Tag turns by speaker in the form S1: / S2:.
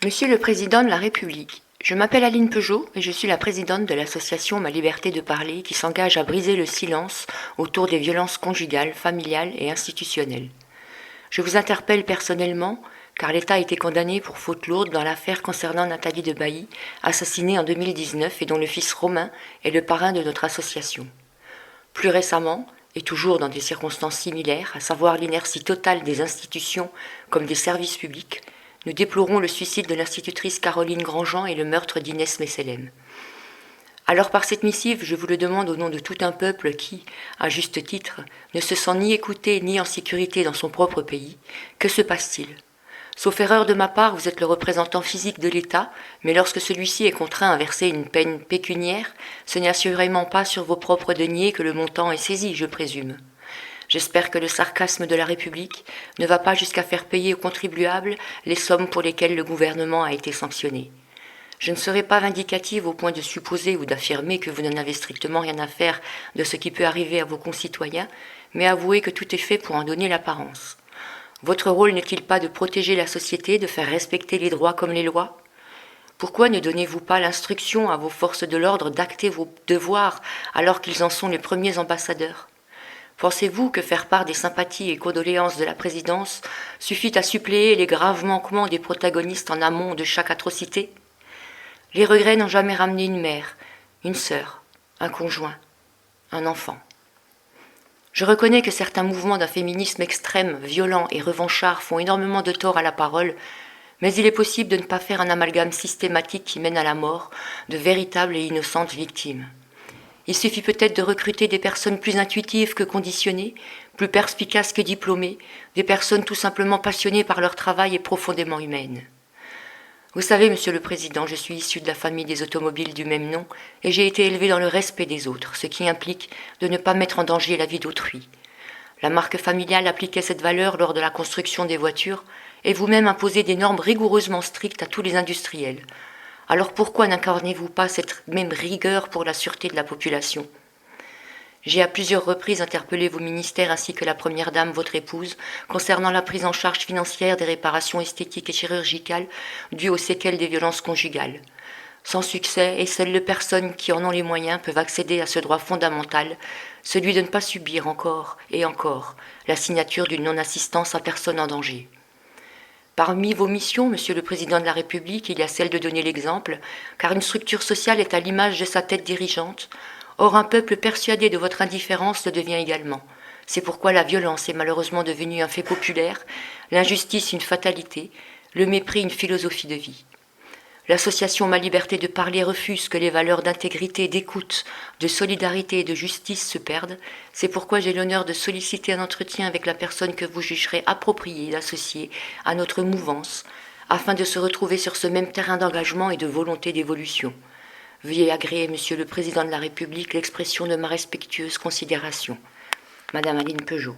S1: Monsieur le Président de la République, je m'appelle Aline Peugeot et je suis la présidente de l'association Ma Liberté de Parler qui s'engage à briser le silence autour des violences conjugales, familiales et institutionnelles. Je vous interpelle personnellement car l'État a été condamné pour faute lourde dans l'affaire concernant Nathalie de Bailly, assassinée en 2019 et dont le fils Romain est le parrain de notre association. Plus récemment, et toujours dans des circonstances similaires, à savoir l'inertie totale des institutions comme des services publics, nous déplorons le suicide de l'institutrice Caroline Grandjean et le meurtre d'Inès Messelem. Alors par cette missive, je vous le demande au nom de tout un peuple qui, à juste titre, ne se sent ni écouté ni en sécurité dans son propre pays, que se passe-t-il ? Sauf erreur de ma part, vous êtes le représentant physique de l'État, mais lorsque celui-ci est contraint à verser une peine pécuniaire, ce n'est assurément pas sur vos propres deniers que le montant est saisi, je présume. J'espère que le sarcasme de la République ne va pas jusqu'à faire payer aux contribuables les sommes pour lesquelles le gouvernement a été sanctionné. Je ne serai pas vindicative au point de supposer ou d'affirmer que vous n'en avez strictement rien à faire de ce qui peut arriver à vos concitoyens, mais avouez que tout est fait pour en donner l'apparence. Votre rôle n'est-il pas de protéger la société, de faire respecter les droits comme les lois ? Pourquoi ne donnez-vous pas l'instruction à vos forces de l'ordre d'acter vos devoirs alors qu'ils en sont les premiers ambassadeurs ? Pensez-vous que faire part des sympathies et condoléances de la présidence suffit à suppléer les graves manquements des protagonistes en amont de chaque atrocité ? Les regrets n'ont jamais ramené une mère, une sœur, un conjoint, un enfant. Je reconnais que certains mouvements d'un féminisme extrême, violent et revanchard font énormément de tort à la parole, mais il est possible de ne pas faire un amalgame systématique qui mène à la mort de véritables et innocentes victimes. Il suffit peut-être de recruter des personnes plus intuitives que conditionnées, plus perspicaces que diplômées, des personnes tout simplement passionnées par leur travail et profondément humaines. Vous savez, Monsieur le Président, je suis issue de la famille des automobiles du même nom et j'ai été élevée dans le respect des autres, ce qui implique de ne pas mettre en danger la vie d'autrui. La marque familiale appliquait cette valeur lors de la construction des voitures et vous-même imposez des normes rigoureusement strictes à tous les industriels. Alors pourquoi n'incarnez-vous pas cette même rigueur pour la sûreté de la population ? J'ai à plusieurs reprises interpellé vos ministères ainsi que la première dame, votre épouse, concernant la prise en charge financière des réparations esthétiques et chirurgicales dues aux séquelles des violences conjugales. Sans succès, et seules les personnes qui en ont les moyens peuvent accéder à ce droit fondamental, celui de ne pas subir encore et encore la signature d'une non-assistance à personne en danger. Parmi vos missions, Monsieur le Président de la République, il y a celle de donner l'exemple, car une structure sociale est à l'image de sa tête dirigeante. Or, un peuple persuadé de votre indifférence le devient également. C'est pourquoi la violence est malheureusement devenue un fait populaire, l'injustice une fatalité, le mépris une philosophie de vie. L'association Ma Liberté de Parler refuse que les valeurs d'intégrité, d'écoute, de solidarité et de justice se perdent. C'est pourquoi j'ai l'honneur de solliciter un entretien avec la personne que vous jugerez appropriée d'associer à notre mouvance, afin de se retrouver sur ce même terrain d'engagement et de volonté d'évolution. Veuillez agréer, Monsieur le Président de la République, l'expression de ma respectueuse considération. Madame Aline Peugeot.